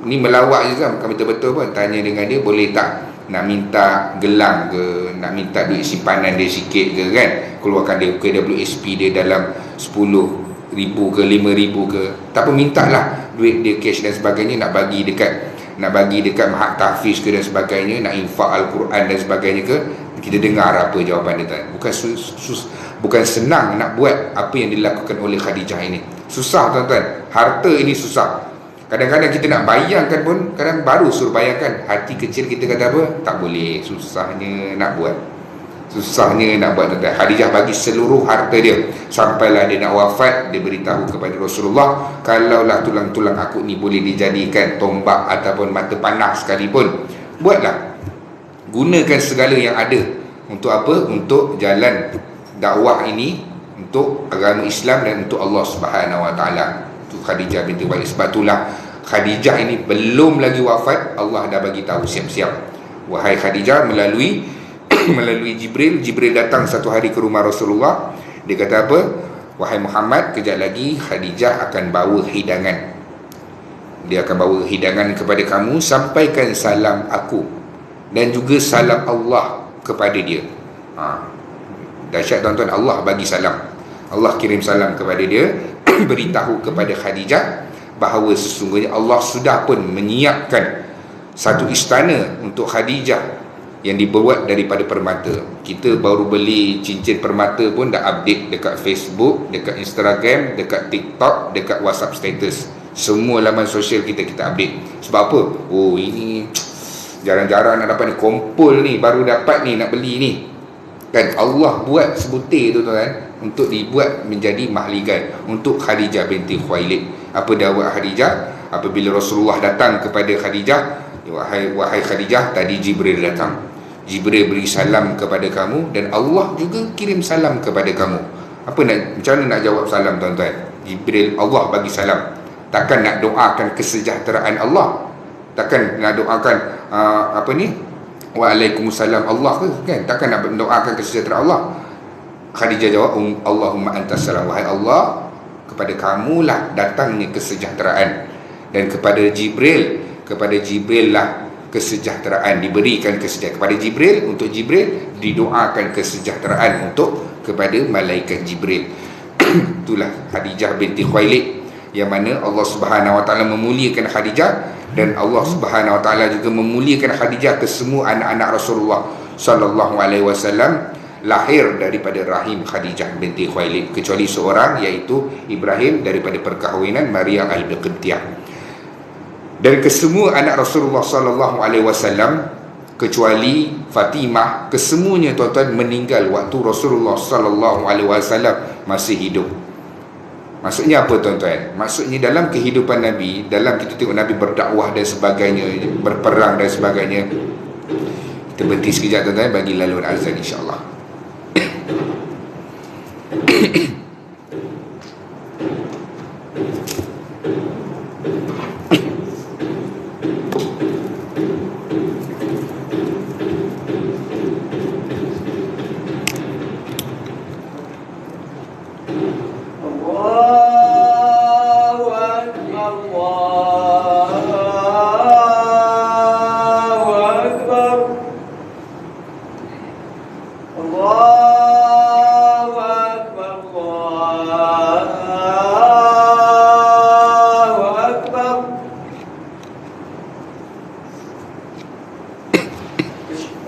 ni melawak je kan, bukan betul-betul pun, tanya dengan dia, boleh tak nak minta gelang ke, nak minta duit simpanan dia sikit ke kan, keluarkan dia KWSP dia dalam 10,000 ke 5,000 ke, tak apa, minta lah duit dia cash dan sebagainya, nak bagi dekat Mahat Tahfiz ke dan sebagainya, nak infak Al-Quran dan sebagainya ke. Kita dengar apa jawapan dia, tuan. Bukan senang nak buat apa yang dilakukan oleh Khadijah ini. Susah, tuan-tuan. Harta ini susah. Kadang-kadang kita nak bayangkan pun, kadang baru suruh bayangkan, hati kecil kita kata apa? Tak boleh, susahnya nak buat, tuan-tuan. Khadijah bagi seluruh harta dia. Sampailah dia nak wafat, dia beritahu kepada Rasulullah, kalaulah tulang-tulang aku ni boleh dijadikan tombak ataupun mata panah sekalipun, buatlah. Gunakan segala yang ada. Untuk apa? Untuk jalan dakwah ini, untuk agama Islam dan untuk Allah Subhanahu Wa Taala. Itu Khadijah binti Khuwailid. Sebab itulah Khadijah ini belum lagi wafat, Allah dah bagi tahu, siap-siap wahai Khadijah, melalui Jibril datang satu hari ke rumah Rasulullah. Dia kata apa? Wahai Muhammad, kejap lagi Khadijah akan bawa hidangan. Dia akan bawa hidangan kepada kamu, sampaikan salam aku dan juga salam Allah kepada dia. Dahsyat, tuan-tuan. Allah bagi salam, Allah kirim salam kepada dia. Beritahu kepada Khadijah bahawa sesungguhnya Allah sudah pun menyiapkan satu istana untuk Khadijah yang dibuat daripada permata. Kita baru beli cincin permata pun dah update dekat Facebook, dekat Instagram, dekat TikTok, dekat WhatsApp status. Semua laman sosial kita update. Sebab apa? Ini jarang-jarang nak dapat ni, kumpul ni, baru dapat ni, nak beli ni kan. Allah buat sebutir tu, tuan, untuk dibuat menjadi mahligai untuk Khadijah binti Khuwailid. Apa dakwah Khadijah? Apabila Rasulullah datang kepada Khadijah, wahai Khadijah, tadi Jibril datang. Jibril beri salam kepada kamu dan Allah juga kirim salam kepada kamu. Macam mana nak jawab salam, tuan-tuan? Jibril, Allah bagi salam. Takkan nak doakan kesejahteraan Allah? Takkan nak doakan Waalaikumsalam Allah ke kan? Takkan nak doakan kesejahteraan Allah? Khadijah jawab, Allahumma antas salam. Wahai Allah, kepada kamulah datangnya kesejahteraan, dan kepada Jibril lah kesejahteraan, diberikan kesejahteraan kepada Jibril, untuk Jibril didoakan kesejahteraan untuk kepada malaikat Jibril. Itulah Khadijah binti Khuwailid, yang mana Allah Subhanahu Wa Taala memuliakan Khadijah, dan Allah Subhanahu Wa Taala juga memuliakan Khadijah ke semua anak-anak Rasulullah sallallahu alaihi wasallam lahir daripada rahim Khadijah binti Khuwailid, kecuali seorang, iaitu Ibrahim daripada perkahwinan Maria al-Qibtiyah. Dan kesemua anak Rasulullah sallallahu alaihi wasallam kecuali Fatimah, kesemuanya, tuan-tuan, meninggal waktu Rasulullah sallallahu alaihi wasallam masih hidup. Maksudnya apa, tuan-tuan? Maksudnya dalam kehidupan Nabi, dalam kita tengok Nabi berdakwah dan sebagainya, berperang dan sebagainya. Kita berhenti sekejap, tuan-tuan, bagi laluan azan, insya-Allah.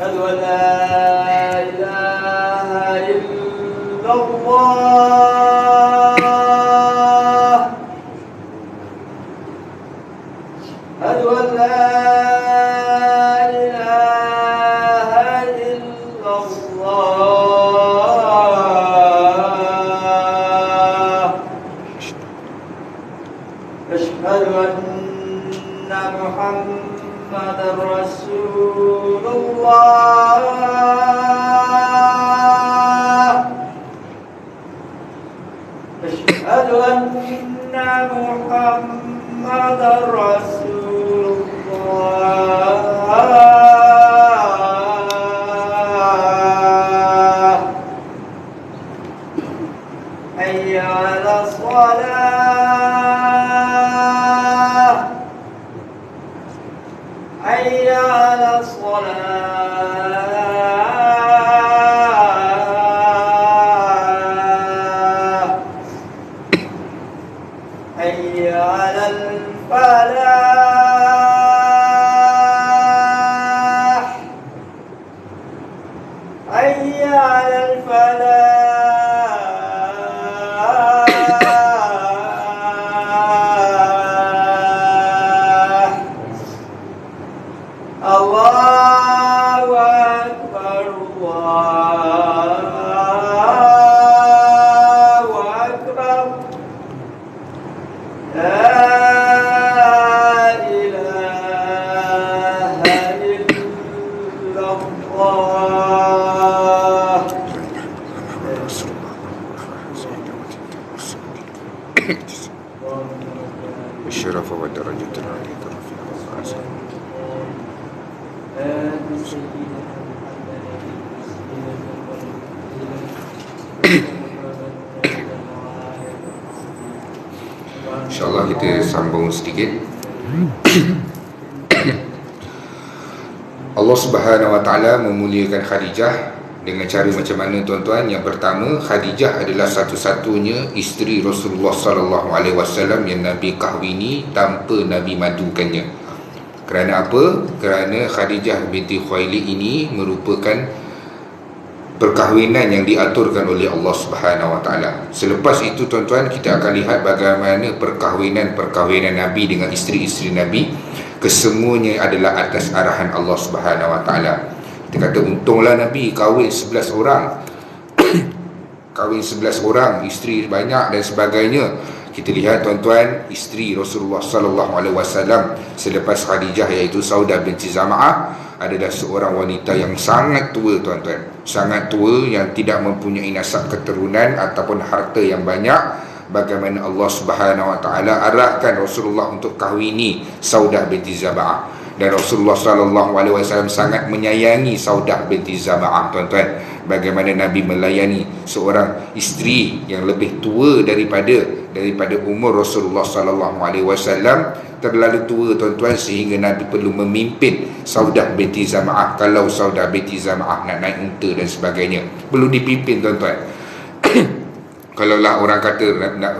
أشهد أن لا إله إلا
InsyaAllah kita sambung sedikit. Allah Subhanahu Wa Taala memuliakan Khadijah dengan cara macam mana, tuan-tuan? Yang pertama, Khadijah adalah satu-satunya isteri Rasulullah sallallahu alaihi wasallam yang Nabi kahwini tanpa Nabi madukannya. Kerana apa? Kerana Khadijah binti Khuwailid ini merupakan perkahwinan yang diaturkan oleh Allah Subhanahu Wa Taala. Selepas itu, tuan-tuan, kita akan lihat bagaimana perkahwinan Nabi dengan isteri-isteri Nabi, kesemuanya adalah atas arahan Allah Subhanahu Wa Taala. Kita kata untunglah Nabi kahwin 11 orang. Kahwin 11 orang, isteri banyak dan sebagainya. Kita lihat, tuan-tuan, isteri Rasulullah sallallahu alaihi wasallam selepas Khadijah, iaitu Saudah binti Zam'ah, adalah seorang wanita yang sangat tua, tuan-tuan. Sangat tua, yang tidak mempunyai nasab keturunan ataupun harta yang banyak. Bagaimana Allah Subhanahu Wa Taala arahkan Rasulullah untuk kahwini Saudah binti Zam'ah. Dan Rasulullah sallallahu alaihi wasallam sangat menyayangi Saudah binti Zam'ah, tuan-tuan. Bagaimana Nabi melayani seorang isteri yang lebih tua daripada umur Rasulullah sallallahu alaihi wasallam, terlalu tua, tuan-tuan, sehingga Nabi perlu memimpin Saudah binti Zam'ah. Kalau Saudah binti Zam'ah nak naik unta dan sebagainya, perlu dipimpin, tuan-tuan. Kalaulah orang kata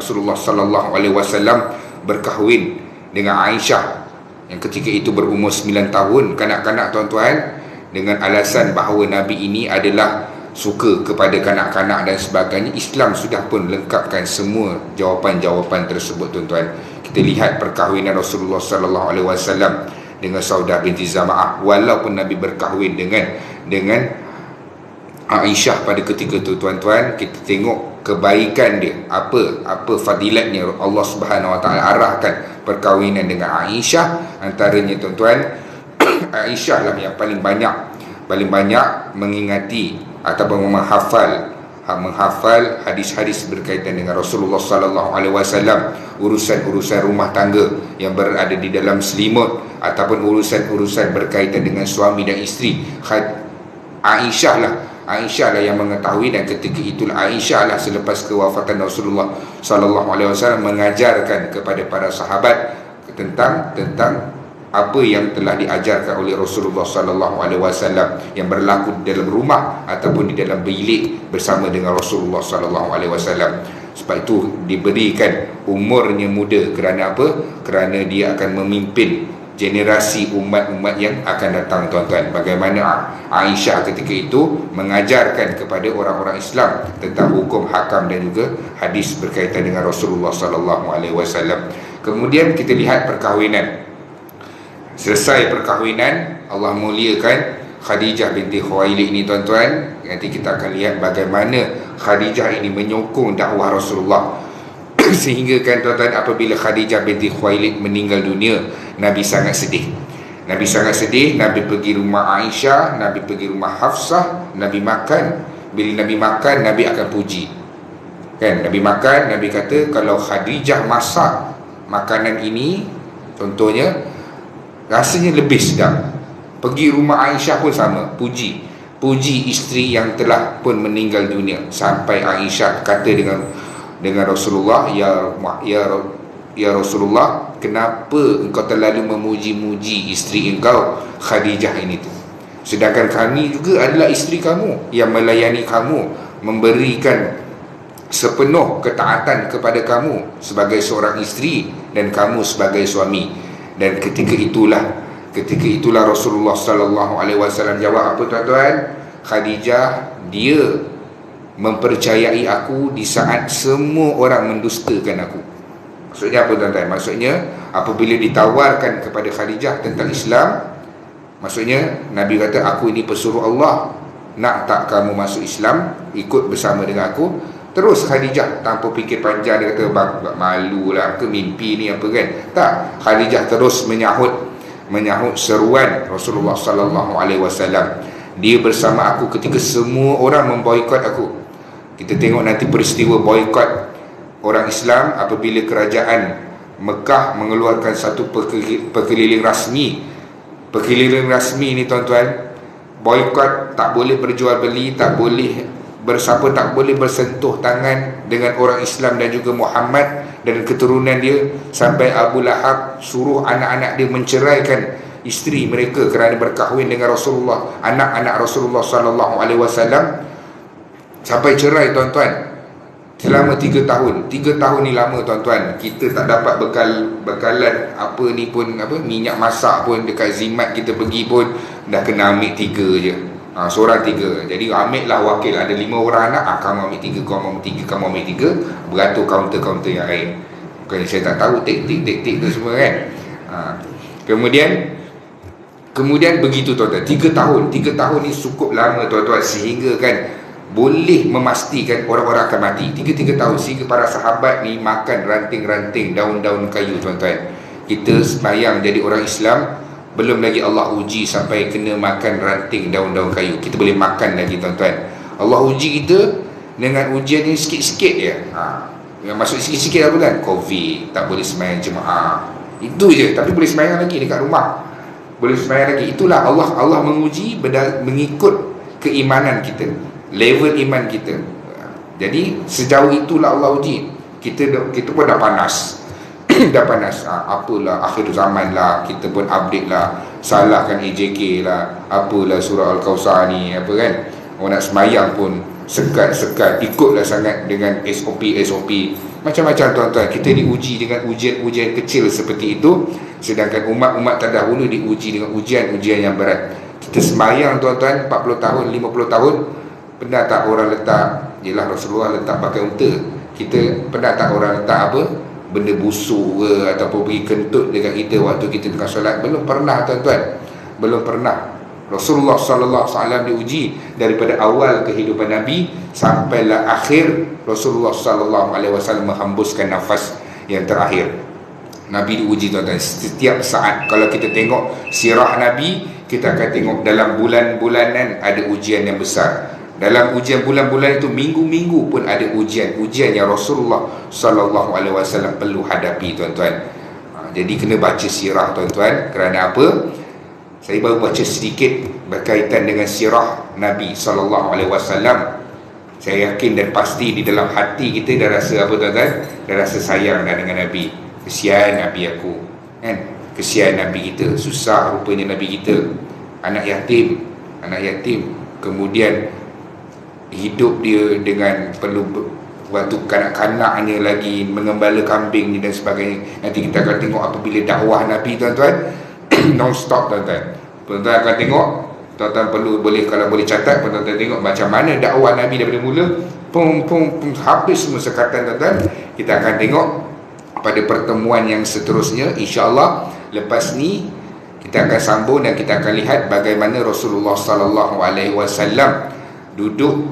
Rasulullah sallallahu alaihi wasallam berkahwin dengan Aisyah yang ketika itu berumur 9 tahun, kanak-kanak, tuan-tuan, dengan alasan bahawa Nabi ini adalah suka kepada kanak-kanak dan sebagainya, Islam sudah pun lengkapkan semua jawapan-jawapan tersebut, tuan-tuan. Kita lihat perkahwinan Rasulullah sallallahu alaihi wasallam dengan Saudah binti Zam'ah. Walaupun Nabi berkahwin dengan Aisyah pada ketika itu, tuan-tuan, kita tengok kebaikan dia, apa fadilatnya. Allah Subhanahu Wa Taala arahkan perkahwinan dengan Aisyah. Antaranya, tuan-tuan, Aisyah lah yang paling banyak mengingati ataupun menghafal hadis-hadis berkaitan dengan Rasulullah sallallahu alaihi wasallam, urusan-urusan rumah tangga yang berada di dalam selimut ataupun urusan-urusan berkaitan dengan suami dan isteri. Aisyah lah yang mengetahui, dan ketika itulah Aisyah lah selepas kewafatan Rasulullah sallallahu alaihi wasallam mengajarkan kepada para sahabat tentang apa yang telah diajarkan oleh Rasulullah sallallahu alaihi wasallam yang berlaku di dalam rumah ataupun di dalam bilik bersama dengan Rasulullah sallallahu alaihi wasallam. Sebab itu diberikan umurnya muda. Kerana apa? Kerana dia akan memimpin generasi umat-umat yang akan datang, tuan-tuan. Bagaimana Aisyah ketika itu mengajarkan kepada orang-orang Islam tentang hukum hakam dan juga hadis berkaitan dengan Rasulullah sallallahu alaihi wasallam. Kemudian kita lihat perkahwinan. Selesai perkahwinan, Allah muliakan Khadijah binti Khuwailid ini, tuan-tuan. Nanti kita akan lihat bagaimana Khadijah ini menyokong dakwah Rasulullah. Sehingga kan, tuan-tuan, apabila Khadijah binti Khuwailid meninggal dunia, Nabi sangat sedih. Nabi sangat sedih. Nabi pergi rumah Aisyah, Nabi pergi rumah Hafsah, Nabi makan. Bila Nabi makan, Nabi akan puji. Kan, Nabi makan, Nabi kata kalau Khadijah masak makanan ini, contohnya, rasanya lebih sedap. Pergi rumah Aisyah pun sama, puji isteri yang telah pun meninggal dunia. Sampai Aisyah kata dengan Rasulullah, ya Rasulullah, kenapa engkau terlalu memuji-muji isteri engkau Khadijah ini tu, sedangkan kami juga adalah isteri kamu yang melayani kamu, memberikan sepenuh ketaatan kepada kamu sebagai seorang isteri dan kamu sebagai suami. Dan ketika itulah Rasulullah sallallahu alaihi wasallam jawab apa, tuan-tuan? Khadijah, dia mempercayai aku di saat semua orang mendustakan aku. Maksudnya apa, tuan-tuan? Maksudnya apabila ditawarkan kepada Khadijah tentang Islam, maksudnya Nabi kata, aku ini pesuruh Allah, nak tak kamu masuk Islam, ikut bersama dengan aku? Terus Khadijah tanpa fikir panjang, dia kata, malulah ke mimpi ni apa kan? Tak, Khadijah terus menyahut seruan Rasulullah sallallahu alaihi wasallam. Dia bersama aku ketika semua orang memboikot aku. Kita tengok nanti peristiwa boikot orang Islam apabila kerajaan Mekah mengeluarkan satu perkeliling rasmi. Perkeliling rasmi ni, tuan-tuan, boikot, tak boleh berjual beli, tak boleh bersiapa, tak boleh bersentuh tangan dengan orang Islam dan juga Muhammad dan keturunan dia. Sampai Abu Lahab suruh anak-anak dia menceraikan isteri mereka kerana berkahwin dengan Rasulullah, anak-anak Rasulullah sallallahu alaihi wasallam, sampai cerai, tuan-tuan. Selama 3 tahun. 3 tahun ni lama, tuan-tuan. Kita tak dapat bekalan apa ni pun, minyak masak pun. Dekat Zimat kita pergi pun dah kena ambil 3 je. Seorang 3. Jadi ambil lah wakil, ada 5 orang anak, kamu ambil 3, kamu ambil 3, kamu ambil 3. Beratur kaunter-kaunter yang lain. Bukan saya tak tahu taktik tu semua kan. Kemudian begitu, tuan-tuan. 3 tahun ni cukup lama, tuan-tuan, sehingga kan boleh memastikan orang-orang akan mati. 3 tahun, sehingga para sahabat ni makan ranting-ranting daun-daun kayu, tuan-tuan. Kita sembahyang jadi orang Islam, belum lagi Allah uji sampai kena makan ranting daun-daun kayu. Kita boleh makan lagi, tuan-tuan. Allah uji kita dengan ujian ni sikit-sikit je. Yang masuk sikit-sikit apa kan? Covid, tak boleh sembahyang jemaah. Itu je, tapi boleh sembahyang lagi dekat rumah. Boleh sembahyang lagi. Itulah Allah menguji mengikut keimanan kita, level iman kita. Jadi sejauh itulah Allah uji. Kita pun dah panas. Dah panas. Apalah akhir zaman lah, kita pun update lah, salahkan AJK lah, apalah surah Al-Kausar ni, apa kan. Orang nak sembahyang pun sekat-sekat, ikutlah sangat dengan SOP. Macam-macam, tuan-tuan. Kita diuji dengan ujian-ujian kecil seperti itu, sedangkan umat-umat terdahulu diuji dengan ujian-ujian yang berat. Kita sembahyang, tuan-tuan, 40 tahun, 50 tahun. Pernah tak orang letak, yelah Rasulullah letak pakai unta, kita pernah tak orang letak apa, benda busuk ke, ataupun pergi kentut dengan kita waktu kita tengah solat? Belum pernah, tuan-tuan. Belum pernah. Rasulullah sallallahu alaihi wasallam diuji daripada awal kehidupan Nabi sampailah akhir Rasulullah sallallahu alaihi wasallam menghembuskan nafas yang terakhir. Nabi diuji, tuan-tuan, setiap saat. Kalau kita tengok sirah Nabi, kita akan tengok dalam bulan-bulanan ada ujian yang besar. Dalam ujian bulan-bulan itu, minggu-minggu pun ada ujian yang Rasulullah sallallahu alaihi wasallam perlu hadapi, tuan-tuan. Jadi kena baca sirah, tuan-tuan. Kerana apa? Saya baru baca sedikit berkaitan dengan sirah Nabi sallallahu alaihi wasallam. Saya yakin dan pasti di dalam hati kita dah rasa apa, tuan-tuan? Dah rasa sayang dah dengan Nabi. Kesian Nabi aku, kan? Kesian Nabi kita, susah rupanya Nabi kita. Anak yatim. Kemudian hidup dia dengan perlu waktu kanak-kanaknya lagi mengembala kambing ni dan sebagainya. Nanti kita akan tengok apabila dakwah Nabi, tuan-tuan. non-stop tuan-tuan. Tuan-tuan akan tengok, tuan-tuan perlu boleh, kalau boleh catat, tuan-tuan tengok macam mana dakwah Nabi daripada mula habis semua sekatan tuan-tuan. Kita akan tengok pada pertemuan yang seterusnya, insya-Allah. Lepas ni kita akan sambung dan kita akan lihat bagaimana Rasulullah sallallahu alaihi wasallam duduk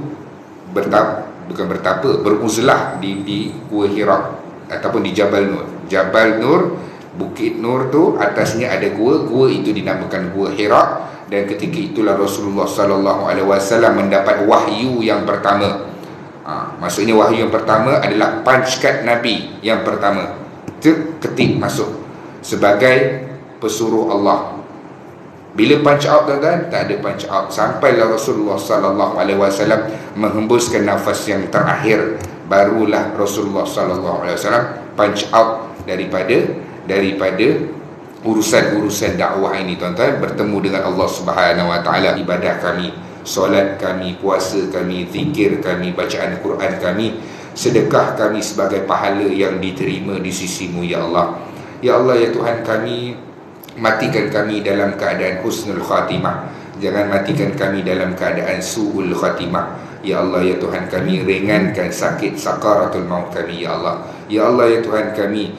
beruzlah di Gua Hira ataupun di Jabal Nur. Jabal Nur, Bukit Nur tu atasnya ada gua itu dinamakan Gua Hira, dan ketika itulah Rasulullah sallallahu alaihi wasallam mendapat wahyu yang pertama. Maksudnya wahyu yang pertama adalah punch card Nabi yang pertama. Ketik masuk sebagai pesuruh Allah. Bila punch out tuan-tuan, tak ada punch out sampailah Rasulullah sallallahu alaihi wasallam menghembuskan nafas yang terakhir, barulah Rasulullah sallallahu alaihi wasallam punch out daripada urusan-urusan dakwah ini tuan-tuan, bertemu dengan Allah Subhanahu wa taala. Ibadah kami, solat kami, puasa kami, zikir kami, bacaan Quran kami, sedekah kami sebagai pahala yang diterima di sisi-Mu ya Allah. Ya Allah, ya Tuhan kami, matikan kami dalam keadaan husnul khatimah, jangan matikan kami dalam keadaan su'ul khatimah. Ya Allah, ya Tuhan kami, ringankan sakit sakaratul maut kami ya Allah. Ya Allah, ya Tuhan kami,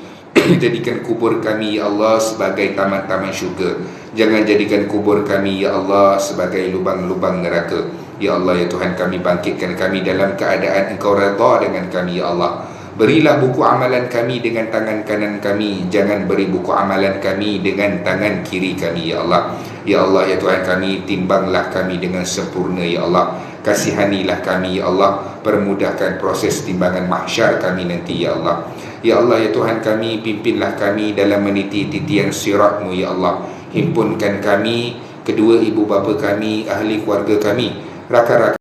jadikan kubur kami ya Allah sebagai taman-taman syurga, jangan jadikan kubur kami ya Allah sebagai lubang-lubang neraka. Ya Allah, ya Tuhan kami, bangkitkan kami dalam keadaan Engkau redha dengan kami ya Allah. Berilah buku amalan kami dengan tangan kanan kami, jangan beri buku amalan kami dengan tangan kiri kami ya Allah. Ya Allah, ya Tuhan kami, timbanglah kami dengan sempurna ya Allah. Kasihanilah kami ya Allah, permudahkan proses timbangan mahsyar kami nanti ya Allah. Ya Allah, ya Tuhan kami, pimpinlah kami dalam meniti titian sirat-Mu ya Allah. Himpunkan kami, kedua ibu bapa kami, ahli keluarga kami, rakan-rakan